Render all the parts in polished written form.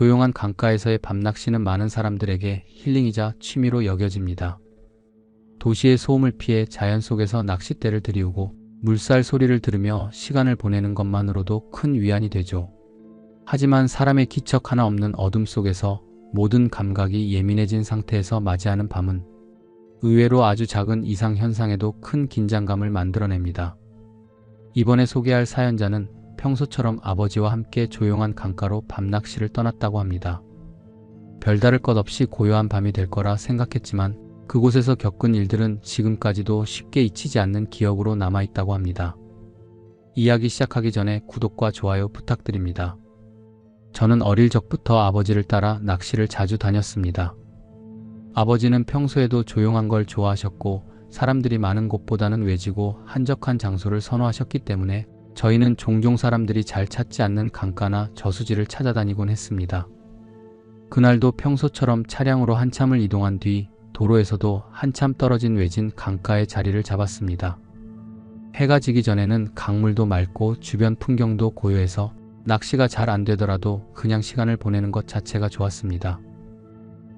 조용한 강가에서의 밤낚시는 많은 사람들에게 힐링이자 취미로 여겨집니다. 도시의 소음을 피해 자연 속에서 낚싯대를 들이우고 물살 소리를 들으며 시간을 보내는 것만으로도 큰 위안이 되죠. 하지만 사람의 기척 하나 없는 어둠 속에서 모든 감각이 예민해진 상태에서 맞이하는 밤은 의외로 아주 작은 이상 현상에도 큰 긴장감을 만들어냅니다. 이번에 소개할 사연자는 평소처럼 아버지와 함께 조용한 강가로 밤낚시를 떠났다고 합니다. 별다를 것 없이 고요한 밤이 될 거라 생각했지만 그곳에서 겪은 일들은 지금까지도 쉽게 잊히지 않는 기억으로 남아있다고 합니다. 이야기 시작하기 전에 구독과 좋아요 부탁드립니다. 저는 어릴 적부터 아버지를 따라 낚시를 자주 다녔습니다. 아버지는 평소에도 조용한 걸 좋아하셨고 사람들이 많은 곳보다는 외지고 한적한 장소를 선호하셨기 때문에 저희는 종종 사람들이 잘 찾지 않는 강가나 저수지를 찾아다니곤 했습니다. 그날도 평소처럼 차량으로 한참을 이동한 뒤 도로에서도 한참 떨어진 외진 강가에 자리를 잡았습니다. 해가 지기 전에는 강물도 맑고 주변 풍경도 고요해서 낚시가 잘 안 되더라도 그냥 시간을 보내는 것 자체가 좋았습니다.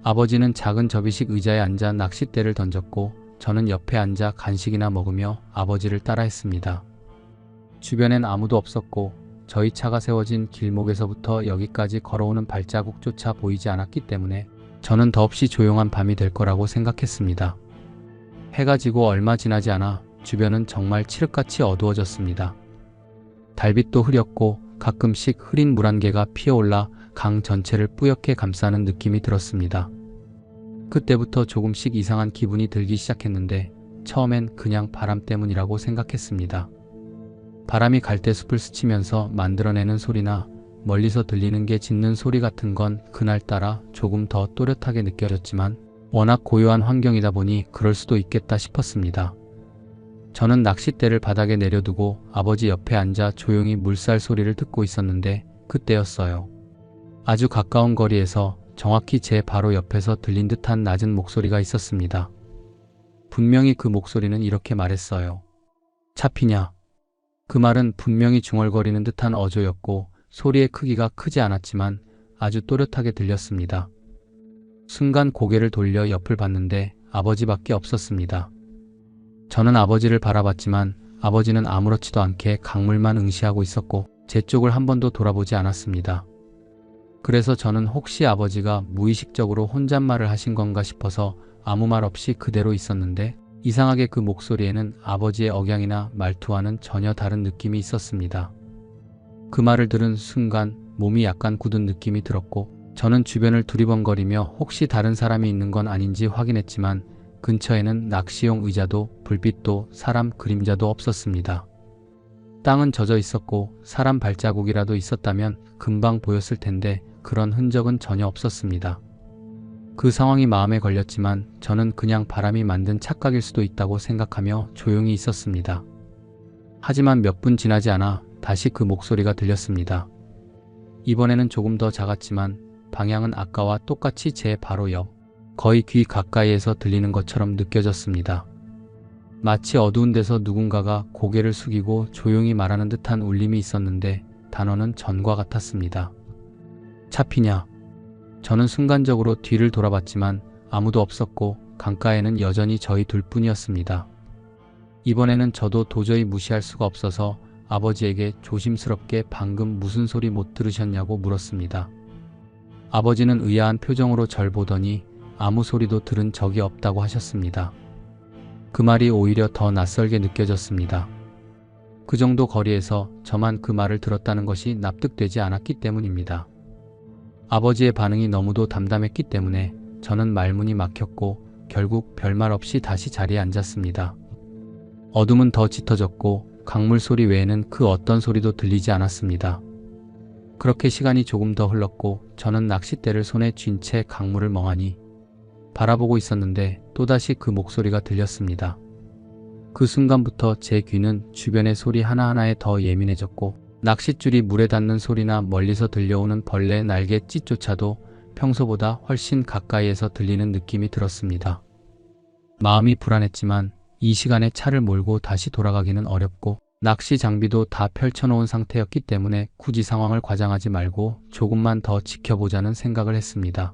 아버지는 작은 접이식 의자에 앉아 낚싯대를 던졌고 저는 옆에 앉아 간식이나 먹으며 아버지를 따라했습니다. 주변엔 아무도 없었고 저희 차가 세워진 길목에서부터 여기까지 걸어오는 발자국조차 보이지 않았기 때문에 저는 더없이 조용한 밤이 될 거라고 생각했습니다. 해가 지고 얼마 지나지 않아 주변은 정말 칠흑같이 어두워졌습니다. 달빛도 흐렸고 가끔씩 흐린 물 한 개가 피어올라 강 전체를 뿌옇게 감싸는 느낌이 들었습니다. 그때부터 조금씩 이상한 기분이 들기 시작했는데 처음엔 그냥 바람 때문이라고 생각했습니다. 바람이 갈대숲을 스치면서 만들어내는 소리나 멀리서 들리는 게 짖는 소리 같은 건 그날따라 조금 더 또렷하게 느껴졌지만 워낙 고요한 환경이다 보니 그럴 수도 있겠다 싶었습니다. 저는 낚싯대를 바닥에 내려두고 아버지 옆에 앉아 조용히 물살 소리를 듣고 있었는데 그때였어요. 아주 가까운 거리에서 정확히 제 바로 옆에서 들린 듯한 낮은 목소리가 있었습니다. 분명히 그 목소리는 이렇게 말했어요. 차피냐? 그 말은 분명히 중얼거리는 듯한 어조였고 소리의 크기가 크지 않았지만 아주 또렷하게 들렸습니다. 순간 고개를 돌려 옆을 봤는데 아버지밖에 없었습니다. 저는 아버지를 바라봤지만 아버지는 아무렇지도 않게 강물만 응시하고 있었고 제 쪽을 한 번도 돌아보지 않았습니다. 그래서 저는 혹시 아버지가 무의식적으로 혼잣말을 하신 건가 싶어서 아무 말 없이 그대로 있었는데 이상하게 그 목소리에는 아버지의 억양이나 말투와는 전혀 다른 느낌이 있었습니다. 그 말을 들은 순간 몸이 약간 굳은 느낌이 들었고 저는 주변을 두리번거리며 혹시 다른 사람이 있는 건 아닌지 확인했지만 근처에는 낚시용 의자도 불빛도 사람 그림자도 없었습니다. 땅은 젖어 있었고 사람 발자국이라도 있었다면 금방 보였을 텐데 그런 흔적은 전혀 없었습니다. 그 상황이 마음에 걸렸지만 저는 그냥 바람이 만든 착각일 수도 있다고 생각하며 조용히 있었습니다. 하지만 몇 분 지나지 않아 다시 그 목소리가 들렸습니다. 이번에는 조금 더 작았지만 방향은 아까와 똑같이 제 바로 옆, 거의 귀 가까이에서 들리는 것처럼 느껴졌습니다. 마치 어두운 데서 누군가가 고개를 숙이고 조용히 말하는 듯한 울림이 있었는데 단어는 전과 같았습니다. 차피냐? 저는 순간적으로 뒤를 돌아봤지만 아무도 없었고 강가에는 여전히 저희 둘뿐이었습니다. 이번에는 저도 도저히 무시할 수가 없어서 아버지에게 조심스럽게 방금 무슨 소리 못 들으셨냐고 물었습니다. 아버지는 의아한 표정으로 절 보더니 아무 소리도 들은 적이 없다고 하셨습니다. 그 말이 오히려 더 낯설게 느껴졌습니다. 그 정도 거리에서 저만 그 말을 들었다는 것이 납득되지 않았기 때문입니다. 아버지의 반응이 너무도 담담했기 때문에 저는 말문이 막혔고 결국 별말 없이 다시 자리에 앉았습니다. 어둠은 더 짙어졌고 강물 소리 외에는 그 어떤 소리도 들리지 않았습니다. 그렇게 시간이 조금 더 흘렀고 저는 낚싯대를 손에 쥔 채 강물을 멍하니 바라보고 있었는데 또다시 그 목소리가 들렸습니다. 그 순간부터 제 귀는 주변의 소리 하나하나에 더 예민해졌고 낚싯줄이 물에 닿는 소리나 멀리서 들려오는 벌레의 날갯짓조차도 평소보다 훨씬 가까이에서 들리는 느낌이 들었습니다. 마음이 불안했지만 이 시간에 차를 몰고 다시 돌아가기는 어렵고 낚시 장비도 다 펼쳐놓은 상태였기 때문에 굳이 상황을 과장하지 말고 조금만 더 지켜보자는 생각을 했습니다.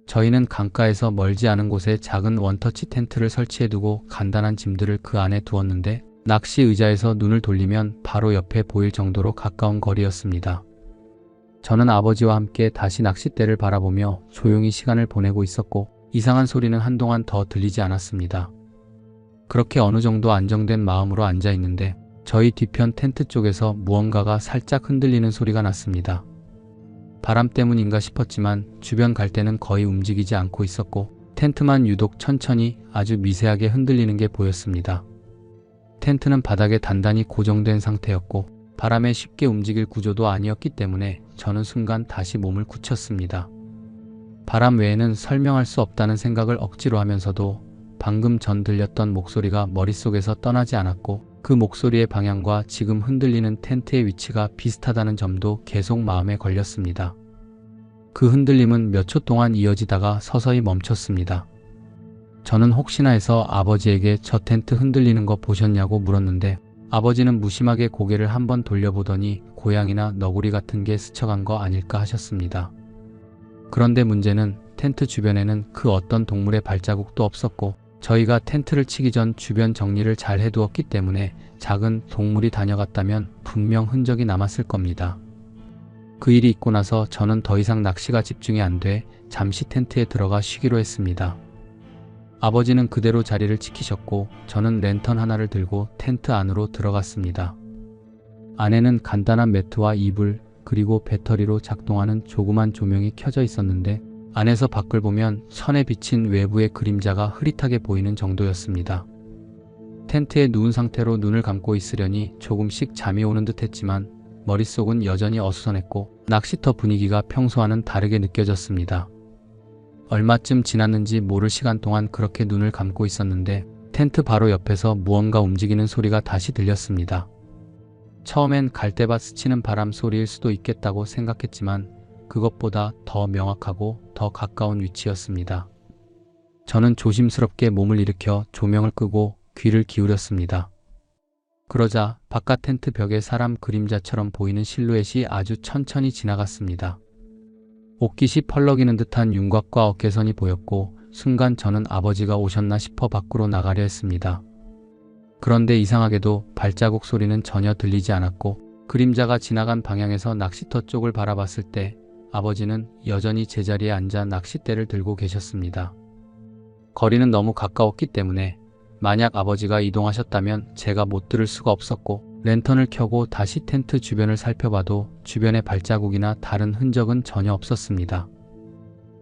저희는 강가에서 멀지 않은 곳에 작은 원터치 텐트를 설치해두고 간단한 짐들을 그 안에 두었는데 낚시 의자에서 눈을 돌리면 바로 옆에 보일 정도로 가까운 거리였습니다. 저는 아버지와 함께 다시 낚싯대를 바라보며 조용히 시간을 보내고 있었고 이상한 소리는 한동안 더 들리지 않았습니다. 그렇게 어느 정도 안정된 마음으로 앉아 있는데 저희 뒤편 텐트 쪽에서 무언가가 살짝 흔들리는 소리가 났습니다. 바람 때문인가 싶었지만 주변 갈대는 거의 움직이지 않고 있었고 텐트만 유독 천천히 아주 미세하게 흔들리는 게 보였습니다. 텐트는 바닥에 단단히 고정된 상태였고 바람에 쉽게 움직일 구조도 아니었기 때문에 저는 순간 다시 몸을 굳혔습니다. 바람 외에는 설명할 수 없다는 생각을 억지로 하면서도 방금 전 들렸던 목소리가 머릿속에서 떠나지 않았고 그 목소리의 방향과 지금 흔들리는 텐트의 위치가 비슷하다는 점도 계속 마음에 걸렸습니다. 그 흔들림은 몇 초 동안 이어지다가 서서히 멈췄습니다. 저는 혹시나 해서 아버지에게 저 텐트 흔들리는 거 보셨냐고 물었는데 아버지는 무심하게 고개를 한번 돌려보더니 고양이나 너구리 같은 게 스쳐간 거 아닐까 하셨습니다. 그런데 문제는 텐트 주변에는 그 어떤 동물의 발자국도 없었고 저희가 텐트를 치기 전 주변 정리를 잘 해두었기 때문에 작은 동물이 다녀갔다면 분명 흔적이 남았을 겁니다. 그 일이 있고 나서 저는 더 이상 낚시가 집중이 안 돼 잠시 텐트에 들어가 쉬기로 했습니다. 아버지는 그대로 자리를 지키셨고 저는 랜턴 하나를 들고 텐트 안으로 들어갔습니다. 안에는 간단한 매트와 이불 그리고 배터리로 작동하는 조그만 조명이 켜져 있었는데 안에서 밖을 보면 선에 비친 외부의 그림자가 흐릿하게 보이는 정도였습니다. 텐트에 누운 상태로 눈을 감고 있으려니 조금씩 잠이 오는 듯 했지만 머릿속은 여전히 어수선했고 낚시터 분위기가 평소와는 다르게 느껴졌습니다. 얼마쯤 지났는지 모를 시간 동안 그렇게 눈을 감고 있었는데 텐트 바로 옆에서 무언가 움직이는 소리가 다시 들렸습니다. 처음엔 갈대밭 스치는 바람 소리일 수도 있겠다고 생각했지만 그것보다 더 명확하고 더 가까운 위치였습니다. 저는 조심스럽게 몸을 일으켜 조명을 끄고 귀를 기울였습니다. 그러자 바깥 텐트 벽에 사람 그림자처럼 보이는 실루엣이 아주 천천히 지나갔습니다. 옷깃이 펄럭이는 듯한 윤곽과 어깨선이 보였고 순간 저는 아버지가 오셨나 싶어 밖으로 나가려 했습니다. 그런데 이상하게도 발자국 소리는 전혀 들리지 않았고 그림자가 지나간 방향에서 낚시터 쪽을 바라봤을 때 아버지는 여전히 제자리에 앉아 낚싯대를 들고 계셨습니다. 거리는 너무 가까웠기 때문에 만약 아버지가 이동하셨다면 제가 못 들을 수가 없었고 랜턴을 켜고 다시 텐트 주변을 살펴봐도 주변에 발자국이나 다른 흔적은 전혀 없었습니다.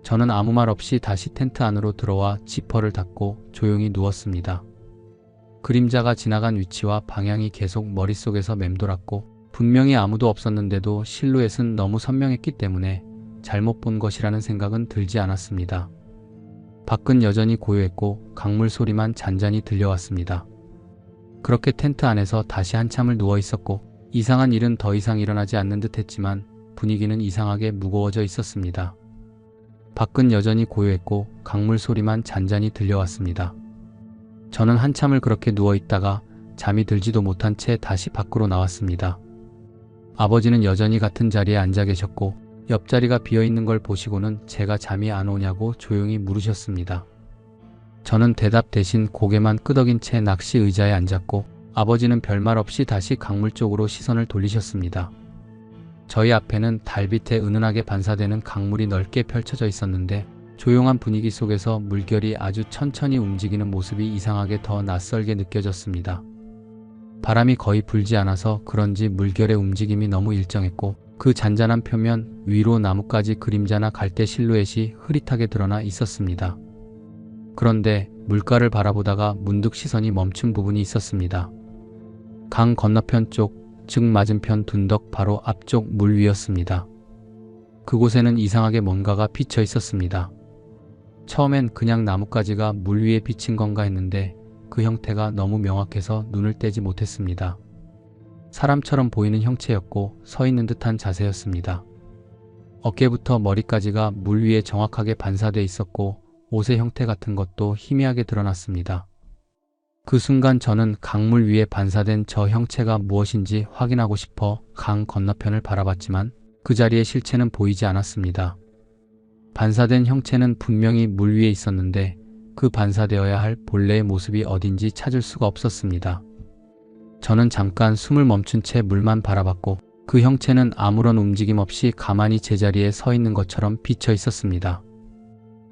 저는 아무 말 없이 다시 텐트 안으로 들어와 지퍼를 닫고 조용히 누웠습니다. 그림자가 지나간 위치와 방향이 계속 머릿속에서 맴돌았고 분명히 아무도 없었는데도 실루엣은 너무 선명했기 때문에 잘못 본 것이라는 생각은 들지 않았습니다. 밖은 여전히 고요했고 강물 소리만 잔잔히 들려왔습니다. 그렇게 텐트 안에서 다시 한참을 누워 있었고 이상한 일은 더 이상 일어나지 않는 듯 했지만 분위기는 이상하게 무거워져 있었습니다. 밖은 여전히 고요했고 강물 소리만 잔잔히 들려왔습니다. 저는 한참을 그렇게 누워 있다가 잠이 들지도 못한 채 다시 밖으로 나왔습니다. 아버지는 여전히 같은 자리에 앉아 계셨고 옆자리가 비어있는 걸 보시고는 제가 잠이 안 오냐고 조용히 물으셨습니다. 저는 대답 대신 고개만 끄덕인 채 낚시 의자에 앉았고 아버지는 별말 없이 다시 강물 쪽으로 시선을 돌리셨습니다. 저희 앞에는 달빛에 은은하게 반사되는 강물이 넓게 펼쳐져 있었는데 조용한 분위기 속에서 물결이 아주 천천히 움직이는 모습이 이상하게 더 낯설게 느껴졌습니다. 바람이 거의 불지 않아서 그런지 물결의 움직임이 너무 일정했고 그 잔잔한 표면 위로 나뭇가지 그림자나 갈대 실루엣이 흐릿하게 드러나 있었습니다. 그런데 물가를 바라보다가 문득 시선이 멈춘 부분이 있었습니다. 강 건너편 쪽, 즉 맞은편 둔덕 바로 앞쪽 물 위였습니다. 그곳에는 이상하게 뭔가가 비쳐 있었습니다. 처음엔 그냥 나뭇가지가 물 위에 비친 건가 했는데 그 형태가 너무 명확해서 눈을 떼지 못했습니다. 사람처럼 보이는 형체였고 서 있는 듯한 자세였습니다. 어깨부터 머리까지가 물 위에 정확하게 반사돼 있었고 옷의 형태 같은 것도 희미하게 드러났습니다. 그 순간 저는 강물 위에 반사된 저 형체가 무엇인지 확인하고 싶어 강 건너편을 바라봤지만 그 자리에 실체는 보이지 않았습니다. 반사된 형체는 분명히 물 위에 있었는데 그 반사되어야 할 본래의 모습이 어딘지 찾을 수가 없었습니다. 저는 잠깐 숨을 멈춘 채 물만 바라봤고 그 형체는 아무런 움직임 없이 가만히 제자리에 서 있는 것처럼 비쳐 있었습니다.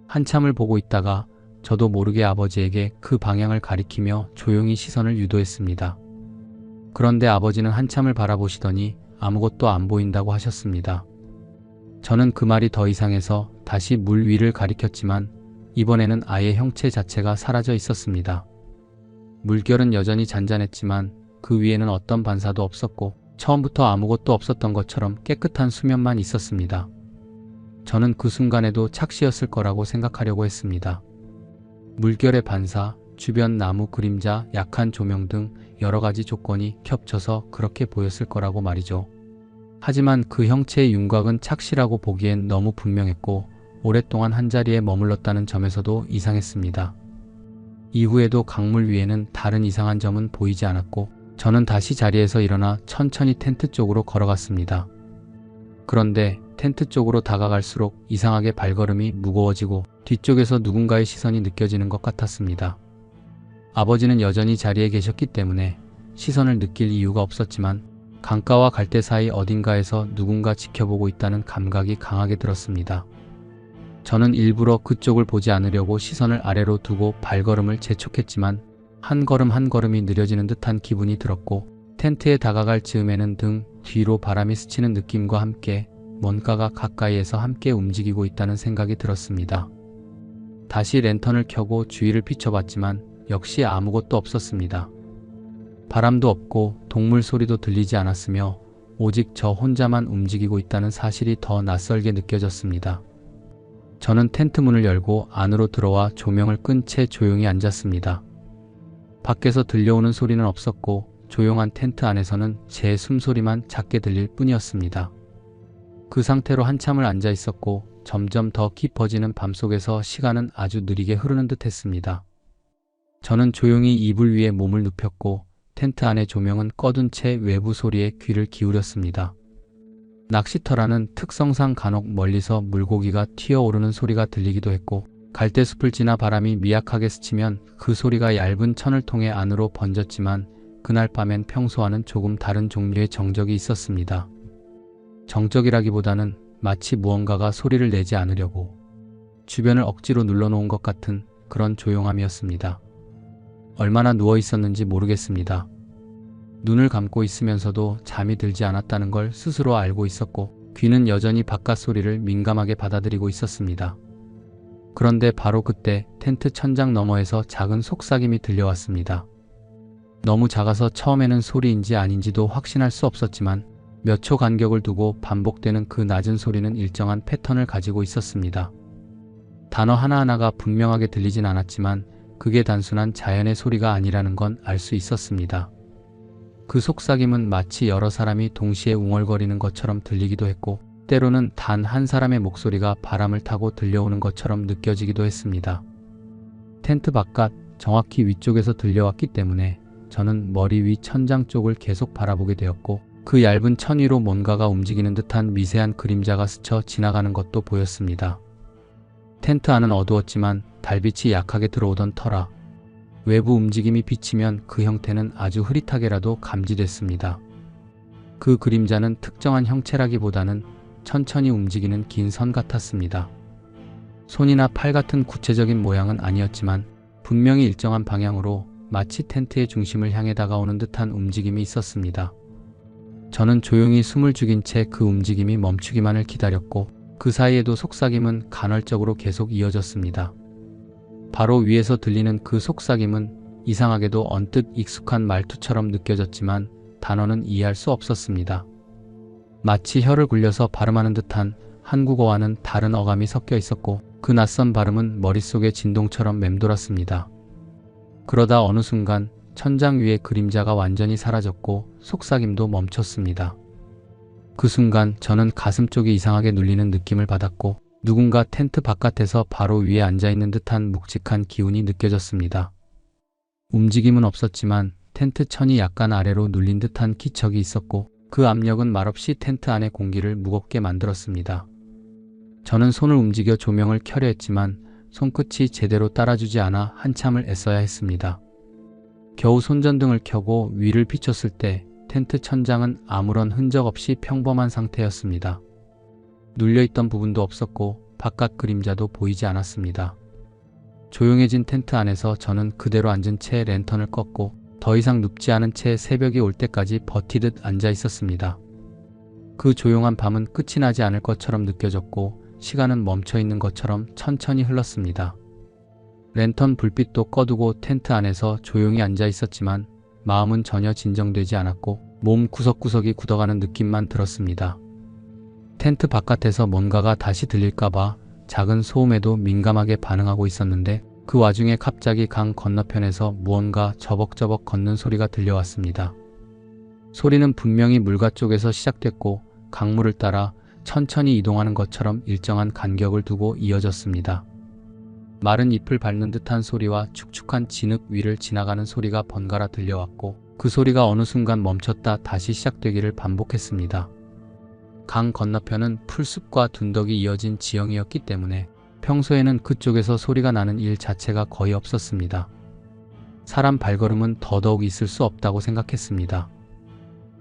한참을 보고 있다가 저도 모르게 아버지에게 그 방향을 가리키며 조용히 시선을 유도했습니다. 그런데 아버지는 한참을 바라보시더니 아무것도 안 보인다고 하셨습니다. 저는 그 말이 더 이상해서 다시 물 위를 가리켰지만 이번에는 아예 형체 자체가 사라져 있었습니다. 물결은 여전히 잔잔했지만 그 위에는 어떤 반사도 없었고 처음부터 아무것도 없었던 것처럼 깨끗한 수면만 있었습니다. 저는 그 순간에도 착시였을 거라고 생각하려고 했습니다. 물결의 반사, 주변 나무 그림자, 약한 조명 등 여러 가지 조건이 겹쳐서 그렇게 보였을 거라고 말이죠. 하지만 그 형체의 윤곽은 착시라고 보기엔 너무 분명했고 오랫동안 한자리에 머물렀다는 점에서도 이상했습니다. 이후에도 강물 위에는 다른 이상한 점은 보이지 않았고 저는 다시 자리에서 일어나 천천히 텐트 쪽으로 걸어갔습니다. 그런데 텐트 쪽으로 다가갈수록 이상하게 발걸음이 무거워지고 뒤쪽에서 누군가의 시선이 느껴지는 것 같았습니다. 아버지는 여전히 자리에 계셨기 때문에 시선을 느낄 이유가 없었지만 강가와 갈대 사이 어딘가에서 누군가 지켜보고 있다는 감각이 강하게 들었습니다. 저는 일부러 그쪽을 보지 않으려고 시선을 아래로 두고 발걸음을 재촉했지만 한 걸음 한 걸음이 느려지는 듯한 기분이 들었고 텐트에 다가갈 즈음에는 등 뒤로 바람이 스치는 느낌과 함께 뭔가가 가까이에서 함께 움직이고 있다는 생각이 들었습니다. 다시 랜턴을 켜고 주위를 비춰봤지만 역시 아무것도 없었습니다. 바람도 없고 동물 소리도 들리지 않았으며 오직 저 혼자만 움직이고 있다는 사실이 더 낯설게 느껴졌습니다. 저는 텐트 문을 열고 안으로 들어와 조명을 끈 채 조용히 앉았습니다. 밖에서 들려오는 소리는 없었고 조용한 텐트 안에서는 제 숨소리만 작게 들릴 뿐이었습니다. 그 상태로 한참을 앉아 있었고 점점 더 깊어지는 밤속에서 시간은 아주 느리게 흐르는 듯 했습니다. 저는 조용히 이불 위에 몸을 눕혔고 텐트 안의 조명은 꺼둔 채 외부 소리에 귀를 기울였습니다. 낚시터라는 특성상 간혹 멀리서 물고기가 튀어오르는 소리가 들리기도 했고 갈대숲을 지나 바람이 미약하게 스치면 그 소리가 얇은 천을 통해 안으로 번졌지만 그날 밤엔 평소와는 조금 다른 종류의 정적이 있었습니다. 정적이라기보다는 마치 무언가가 소리를 내지 않으려고 주변을 억지로 눌러놓은 것 같은 그런 조용함이었습니다. 얼마나 누워 있었는지 모르겠습니다. 눈을 감고 있으면서도 잠이 들지 않았다는 걸 스스로 알고 있었고 귀는 여전히 바깥 소리를 민감하게 받아들이고 있었습니다. 그런데 바로 그때 텐트 천장 너머에서 작은 속삭임이 들려왔습니다. 너무 작아서 처음에는 소리인지 아닌지도 확신할 수 없었지만 몇 초 간격을 두고 반복되는 그 낮은 소리는 일정한 패턴을 가지고 있었습니다. 단어 하나하나가 분명하게 들리진 않았지만 그게 단순한 자연의 소리가 아니라는 건 알 수 있었습니다. 그 속삭임은 마치 여러 사람이 동시에 웅얼거리는 것처럼 들리기도 했고 때로는 단 한 사람의 목소리가 바람을 타고 들려오는 것처럼 느껴지기도 했습니다. 텐트 바깥 정확히 위쪽에서 들려왔기 때문에 저는 머리 위 천장 쪽을 계속 바라보게 되었고 그 얇은 천 위로 뭔가가 움직이는 듯한 미세한 그림자가 스쳐 지나가는 것도 보였습니다. 텐트 안은 어두웠지만 달빛이 약하게 들어오던 터라 외부 움직임이 비치면 그 형태는 아주 흐릿하게라도 감지됐습니다. 그 그림자는 특정한 형체라기보다는 천천히 움직이는 긴 선 같았습니다. 손이나 팔 같은 구체적인 모양은 아니었지만 분명히 일정한 방향으로 마치 텐트의 중심을 향해 다가오는 듯한 움직임이 있었습니다. 저는 조용히 숨을 죽인 채 그 움직임이 멈추기만을 기다렸고 그 사이에도 속삭임은 간헐적으로 계속 이어졌습니다. 바로 위에서 들리는 그 속삭임은 이상하게도 언뜻 익숙한 말투처럼 느껴졌지만 단어는 이해할 수 없었습니다. 마치 혀를 굴려서 발음하는 듯한 한국어와는 다른 어감이 섞여 있었고 그 낯선 발음은 머릿속에 진동처럼 맴돌았습니다. 그러다 어느 순간 천장 위의 그림자가 완전히 사라졌고 속삭임도 멈췄습니다. 그 순간 저는 가슴 쪽이 이상하게 눌리는 느낌을 받았고 누군가 텐트 바깥에서 바로 위에 앉아있는 듯한 묵직한 기운이 느껴졌습니다. 움직임은 없었지만 텐트 천이 약간 아래로 눌린 듯한 기척이 있었고 그 압력은 말없이 텐트 안의 공기를 무겁게 만들었습니다. 저는 손을 움직여 조명을 켜려 했지만 손끝이 제대로 따라주지 않아 한참을 애써야 했습니다. 겨우 손전등을 켜고 위를 비췄을 때 텐트 천장은 아무런 흔적 없이 평범한 상태였습니다. 눌려있던 부분도 없었고 바깥 그림자도 보이지 않았습니다. 조용해진 텐트 안에서 저는 그대로 앉은 채 랜턴을 껐고 더 이상 눕지 않은 채 새벽이 올 때까지 버티듯 앉아 있었습니다. 그 조용한 밤은 끝이 나지 않을 것처럼 느껴졌고 시간은 멈춰 있는 것처럼 천천히 흘렀습니다. 랜턴 불빛도 꺼두고 텐트 안에서 조용히 앉아 있었지만 마음은 전혀 진정되지 않았고 몸 구석구석이 굳어가는 느낌만 들었습니다. 텐트 바깥에서 뭔가가 다시 들릴까봐 작은 소음에도 민감하게 반응하고 있었는데 그 와중에 갑자기 강 건너편에서 무언가 저벅저벅 걷는 소리가 들려왔습니다. 소리는 분명히 물가 쪽에서 시작됐고 강물을 따라 천천히 이동하는 것처럼 일정한 간격을 두고 이어졌습니다. 마른 잎을 밟는 듯한 소리와 축축한 진흙 위를 지나가는 소리가 번갈아 들려왔고 그 소리가 어느 순간 멈췄다 다시 시작되기를 반복했습니다. 강 건너편은 풀숲과 둔덕이 이어진 지형이었기 때문에 평소에는 그쪽에서 소리가 나는 일 자체가 거의 없었습니다. 사람 발걸음은 더더욱 있을 수 없다고 생각했습니다.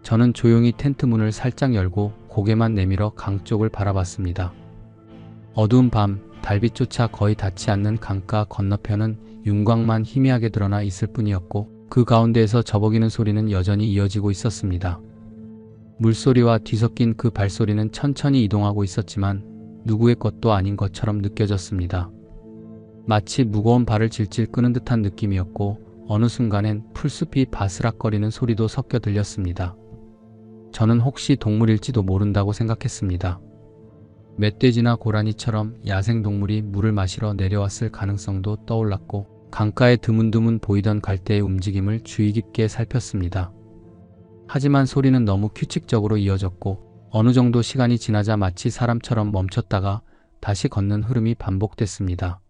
저는 조용히 텐트 문을 살짝 열고 고개만 내밀어 강 쪽을 바라봤습니다. 어두운 밤, 달빛조차 거의 닿지 않는 강가 건너편은 윤곽만 희미하게 드러나 있을 뿐이었고 그 가운데에서 저벅이는 소리는 여전히 이어지고 있었습니다. 물소리와 뒤섞인 그 발소리는 천천히 이동하고 있었지만 누구의 것도 아닌 것처럼 느껴졌습니다. 마치 무거운 발을 질질 끄는 듯한 느낌이었고 어느 순간엔 풀숲이 바스락거리는 소리도 섞여 들렸습니다. 저는 혹시 동물일지도 모른다고 생각했습니다. 멧돼지나 고라니처럼 야생동물이 물을 마시러 내려왔을 가능성도 떠올랐고 강가에 드문드문 보이던 갈대의 움직임을 주의 깊게 살폈습니다. 하지만 소리는 너무 규칙적으로 이어졌고 어느 정도 시간이 지나자 마치 사람처럼 멈췄다가 다시 걷는 흐름이 반복됐습니다.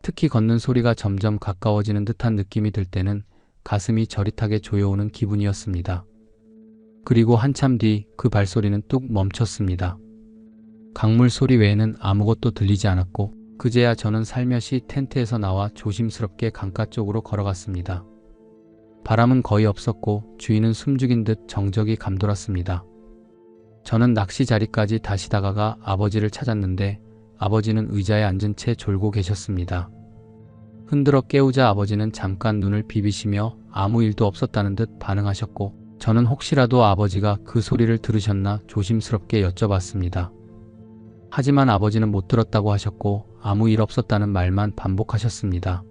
특히 걷는 소리가 점점 가까워지는 듯한 느낌이 들 때는 가슴이 저릿하게 조여오는 기분이었습니다. 그리고 한참 뒤 그 발소리는 뚝 멈췄습니다. 강물 소리 외에는 아무것도 들리지 않았고 그제야 저는 살며시 텐트에서 나와 조심스럽게 강가 쪽으로 걸어갔습니다. 바람은 거의 없었고 주위는 숨죽인 듯 정적이 감돌았습니다. 저는 낚시 자리까지 다시 다가가 아버지를 찾았는데 아버지는 의자에 앉은 채 졸고 계셨습니다. 흔들어 깨우자 아버지는 잠깐 눈을 비비시며 아무 일도 없었다는 듯 반응하셨고 저는 혹시라도 아버지가 그 소리를 들으셨나 조심스럽게 여쭤봤습니다. 하지만 아버지는 못 들었다고 하셨고 아무 일 없었다는 말만 반복하셨습니다.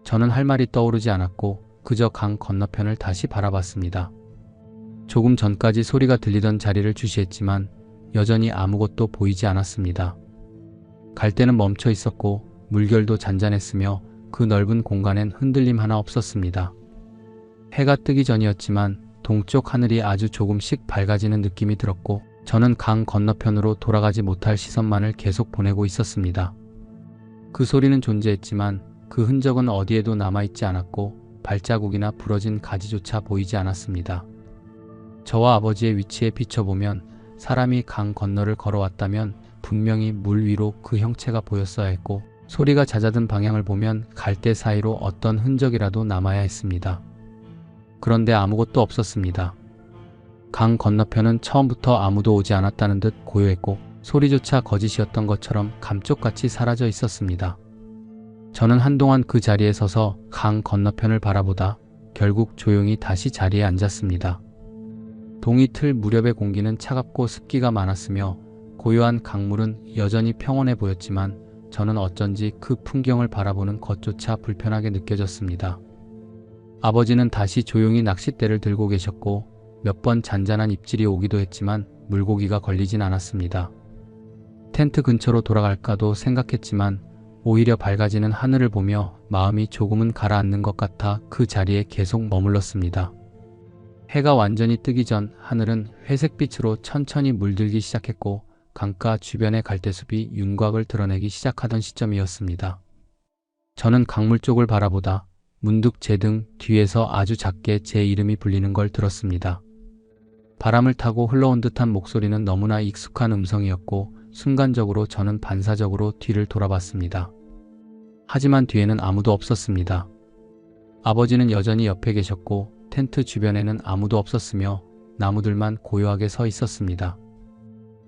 저는 할 말이 떠오르지 않았고 그저 강 건너편을 다시 바라봤습니다. 조금 전까지 소리가 들리던 자리를 주시했지만 여전히 아무것도 보이지 않았습니다. 갈대는 멈춰 있었고 물결도 잔잔했으며 그 넓은 공간엔 흔들림 하나 없었습니다. 해가 뜨기 전이었지만 동쪽 하늘이 아주 조금씩 밝아지는 느낌이 들었고 저는 강 건너편으로 돌아가지 못할 시선만을 계속 보내고 있었습니다. 그 소리는 존재했지만 그 흔적은 어디에도 남아있지 않았고 발자국이나 부러진 가지조차 보이지 않았습니다. 저와 아버지의 위치에 비춰보면 사람이 강 건너를 걸어왔다면 분명히 물 위로 그 형체가 보였어야 했고 소리가 잦아든 방향을 보면 갈대 사이로 어떤 흔적이라도 남아야 했습니다. 그런데 아무것도 없었습니다. 강 건너편은 처음부터 아무도 오지 않았다는 듯 고요했고 소리조차 거짓이었던 것처럼 감쪽같이 사라져 있었습니다. 저는 한동안 그 자리에 서서 강 건너편을 바라보다 결국 조용히 다시 자리에 앉았습니다. 동이 틀 무렵의 공기는 차갑고 습기가 많았으며 고요한 강물은 여전히 평온해 보였지만 저는 어쩐지 그 풍경을 바라보는 것조차 불편하게 느껴졌습니다. 아버지는 다시 조용히 낚싯대를 들고 계셨고 몇 번 잔잔한 입질이 오기도 했지만 물고기가 걸리진 않았습니다. 텐트 근처로 돌아갈까도 생각했지만 오히려 밝아지는 하늘을 보며 마음이 조금은 가라앉는 것 같아 그 자리에 계속 머물렀습니다. 해가 완전히 뜨기 전 하늘은 회색빛으로 천천히 물들기 시작했고 강가 주변의 갈대숲이 윤곽을 드러내기 시작하던 시점이었습니다. 저는 강물 쪽을 바라보다 문득 제 등 뒤에서 아주 작게 제 이름이 불리는 걸 들었습니다. 바람을 타고 흘러온 듯한 목소리는 너무나 익숙한 음성이었고 순간적으로 저는 반사적으로 뒤를 돌아봤습니다. 하지만 뒤에는 아무도 없었습니다. 아버지는 여전히 옆에 계셨고 텐트 주변에는 아무도 없었으며 나무들만 고요하게 서 있었습니다.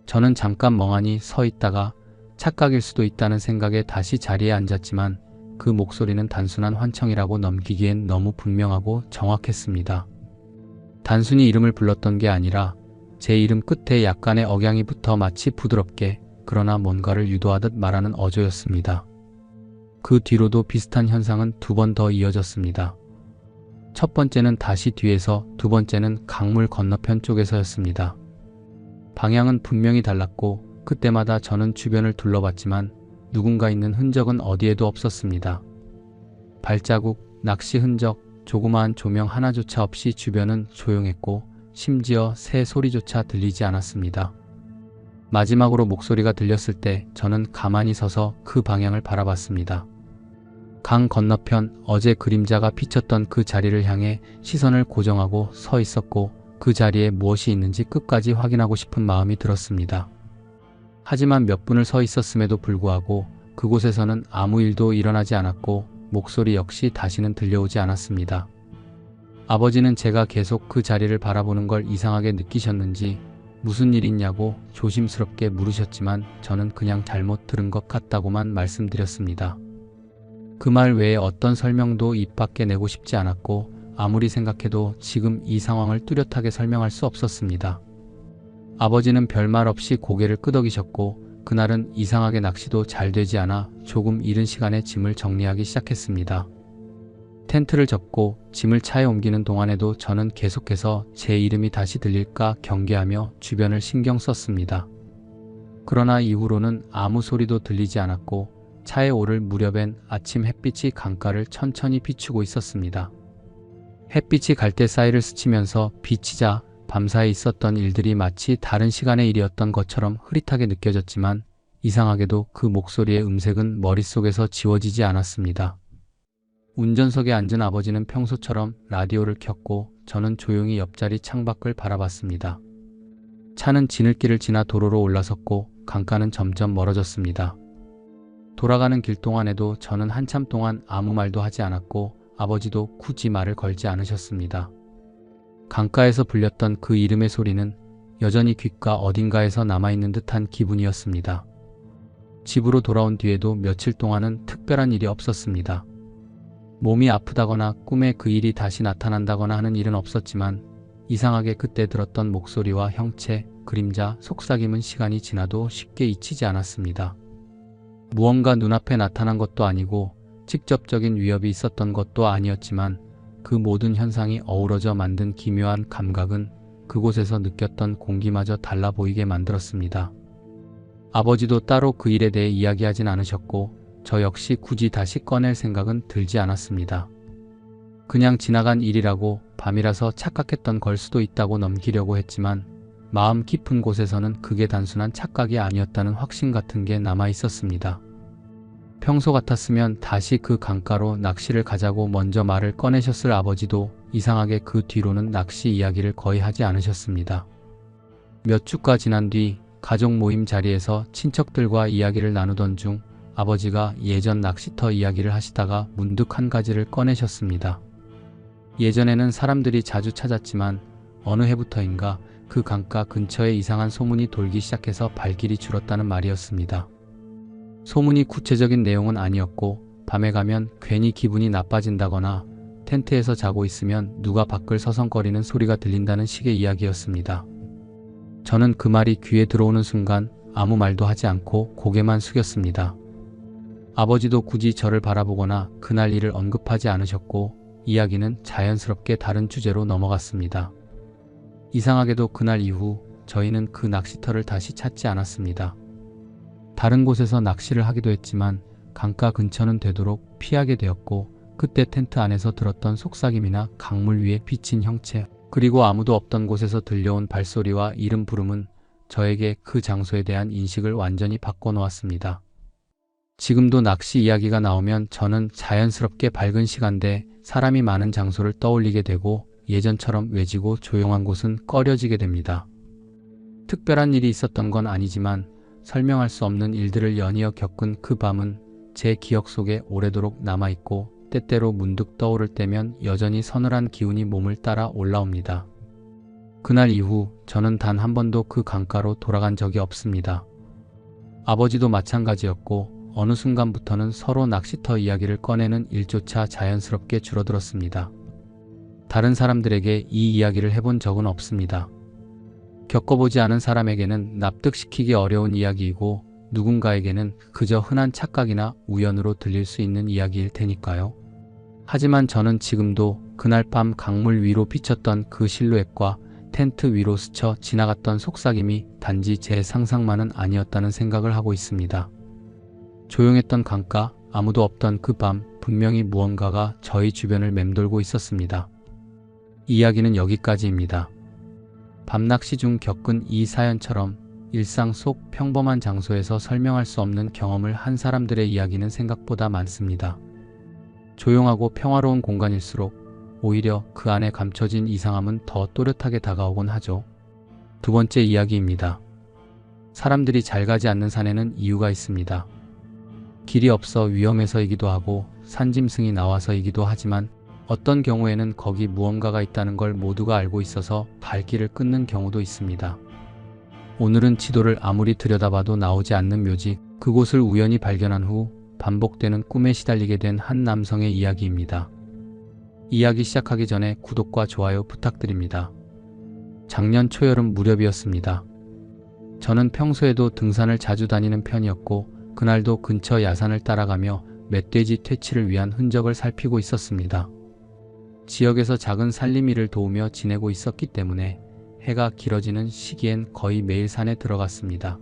저는 잠깐 멍하니 서 있다가 착각일 수도 있다는 생각에 다시 자리에 앉았지만 그 목소리는 단순한 환청이라고 넘기기엔 너무 분명하고 정확했습니다. 단순히 이름을 불렀던 게 아니라 제 이름 끝에 약간의 억양이 붙어 마치 부드럽게 그러나 뭔가를 유도하듯 말하는 어조였습니다. 그 뒤로도 비슷한 현상은 두 번 더 이어졌습니다. 첫 번째는 다시 뒤에서, 두 번째는 강물 건너편 쪽에서였습니다. 방향은 분명히 달랐고 그때마다 저는 주변을 둘러봤지만 누군가 있는 흔적은 어디에도 없었습니다. 발자국, 낚시 흔적, 조그마한 조명 하나조차 없이 주변은 조용했고 심지어 새 소리조차 들리지 않았습니다. 마지막으로 목소리가 들렸을 때 저는 가만히 서서 그 방향을 바라봤습니다. 강 건너편 어제 그림자가 비쳤던 그 자리를 향해 시선을 고정하고 서 있었고 그 자리에 무엇이 있는지 끝까지 확인하고 싶은 마음이 들었습니다. 하지만 몇 분을 서 있었음에도 불구하고 그곳에서는 아무 일도 일어나지 않았고 목소리 역시 다시는 들려오지 않았습니다. 아버지는 제가 계속 그 자리를 바라보는 걸 이상하게 느끼셨는지 무슨 일 있냐고 조심스럽게 물으셨지만 저는 그냥 잘못 들은 것 같다고만 말씀드렸습니다. 그 말 외에 어떤 설명도 입 밖에 내고 싶지 않았고 아무리 생각해도 지금 이 상황을 뚜렷하게 설명할 수 없었습니다. 아버지는 별말 없이 고개를 끄덕이셨고 그날은 이상하게 낚시도 잘 되지 않아 조금 이른 시간에 짐을 정리하기 시작했습니다. 텐트를 접고 짐을 차에 옮기는 동안에도 저는 계속해서 제 이름이 다시 들릴까 경계하며 주변을 신경 썼습니다. 그러나 이후로는 아무 소리도 들리지 않았고 차에 오를 무렵엔 아침 햇빛이 강가를 천천히 비추고 있었습니다. 햇빛이 갈대 사이를 스치면서 비치자 밤사이 있었던 일들이 마치 다른 시간의 일이었던 것처럼 흐릿하게 느껴졌지만 이상하게도 그 목소리의 음색은 머릿속에서 지워지지 않았습니다. 운전석에 앉은 아버지는 평소처럼 라디오를 켰고 저는 조용히 옆자리 창밖을 바라봤습니다. 차는 지늘길을 지나 도로로 올라섰고 강가는 점점 멀어졌습니다. 돌아가는 길 동안에도 저는 한참 동안 아무 말도 하지 않았고 아버지도 굳이 말을 걸지 않으셨습니다. 강가에서 불렸던 그 이름의 소리는 여전히 귓가 어딘가에서 남아있는 듯한 기분이었습니다. 집으로 돌아온 뒤에도 며칠 동안은 특별한 일이 없었습니다. 몸이 아프다거나 꿈에 그 일이 다시 나타난다거나 하는 일은 없었지만 이상하게 그때 들었던 목소리와 형체, 그림자, 속삭임은 시간이 지나도 쉽게 잊히지 않았습니다. 무언가 눈앞에 나타난 것도 아니고 직접적인 위협이 있었던 것도 아니었지만 그 모든 현상이 어우러져 만든 기묘한 감각은 그곳에서 느꼈던 공기마저 달라 보이게 만들었습니다. 아버지도 따로 그 일에 대해 이야기하진 않으셨고 저 역시 굳이 다시 꺼낼 생각은 들지 않았습니다. 그냥 지나간 일이라고 밤이라서 착각했던 걸 수도 있다고 넘기려고 했지만 마음 깊은 곳에서는 그게 단순한 착각이 아니었다는 확신 같은 게 남아 있었습니다. 평소 같았으면 다시 그 강가로 낚시를 가자고 먼저 말을 꺼내셨을 아버지도 이상하게 그 뒤로는 낚시 이야기를 거의 하지 않으셨습니다. 몇 주가 지난 뒤 가족 모임 자리에서 친척들과 이야기를 나누던 중 아버지가 예전 낚시터 이야기를 하시다가 문득 한 가지를 꺼내셨습니다. 예전에는 사람들이 자주 찾았지만 어느 해부터인가 그 강가 근처에 이상한 소문이 돌기 시작해서 발길이 줄었다는 말이었습니다. 소문이 구체적인 내용은 아니었고 밤에 가면 괜히 기분이 나빠진다거나 텐트에서 자고 있으면 누가 밖을 서성거리는 소리가 들린다는 식의 이야기였습니다. 저는 그 말이 귀에 들어오는 순간 아무 말도 하지 않고 고개만 숙였습니다. 아버지도 굳이 저를 바라보거나 그날 일을 언급하지 않으셨고 이야기는 자연스럽게 다른 주제로 넘어갔습니다. 이상하게도 그날 이후 저희는 그 낚시터를 다시 찾지 않았습니다. 다른 곳에서 낚시를 하기도 했지만 강가 근처는 되도록 피하게 되었고 그때 텐트 안에서 들었던 속삭임이나 강물 위에 비친 형체 그리고 아무도 없던 곳에서 들려온 발소리와 이름 부름은 저에게 그 장소에 대한 인식을 완전히 바꿔놓았습니다. 지금도 낚시 이야기가 나오면 저는 자연스럽게 밝은 시간대 사람이 많은 장소를 떠올리게 되고 예전처럼 외지고 조용한 곳은 꺼려지게 됩니다. 특별한 일이 있었던 건 아니지만 설명할 수 없는 일들을 연이어 겪은 그 밤은 제 기억 속에 오래도록 남아있고 때때로 문득 떠오를 때면 여전히 서늘한 기운이 몸을 따라 올라옵니다. 그날 이후 저는 단 한 번도 그 강가로 돌아간 적이 없습니다. 아버지도 마찬가지였고 어느 순간부터는 서로 낚시터 이야기를 꺼내는 일조차 자연스럽게 줄어들었습니다. 다른 사람들에게 이 이야기를 해본 적은 없습니다. 겪어보지 않은 사람에게는 납득시키기 어려운 이야기이고 누군가에게는 그저 흔한 착각이나 우연으로 들릴 수 있는 이야기일 테니까요. 하지만 저는 지금도 그날 밤 강물 위로 비쳤던 그 실루엣과 텐트 위로 스쳐 지나갔던 속삭임이 단지 제 상상만은 아니었다는 생각을 하고 있습니다. 조용했던 강가, 아무도 없던 그 밤, 분명히 무언가가 저희 주변을 맴돌고 있었습니다. 이야기는 여기까지입니다. 밤낚시 중 겪은 이 사연처럼 일상 속 평범한 장소에서 설명할 수 없는 경험을 한 사람들의 이야기는 생각보다 많습니다. 조용하고 평화로운 공간일수록 오히려 그 안에 감춰진 이상함은 더 또렷하게 다가오곤 하죠. 두 번째 이야기입니다. 사람들이 잘 가지 않는 산에는 이유가 있습니다. 길이 없어 위험해서이기도 하고 산짐승이 나와서이기도 하지만 어떤 경우에는 거기 무언가가 있다는 걸 모두가 알고 있어서 발길을 끊는 경우도 있습니다. 오늘은 지도를 아무리 들여다봐도 나오지 않는 묘지, 그곳을 우연히 발견한 후 반복되는 꿈에 시달리게 된 한 남성의 이야기입니다. 이야기 시작하기 전에 구독과 좋아요 부탁드립니다. 작년 초여름 무렵이었습니다. 저는 평소에도 등산을 자주 다니는 편이었고 그날도 근처 야산을 따라가며 멧돼지 퇴치를 위한 흔적을 살피고 있었습니다. 지역에서 작은 살림일을 도우며 지내고 있었기 때문에 해가 길어지는 시기엔 거의 매일 산에 들어갔습니다.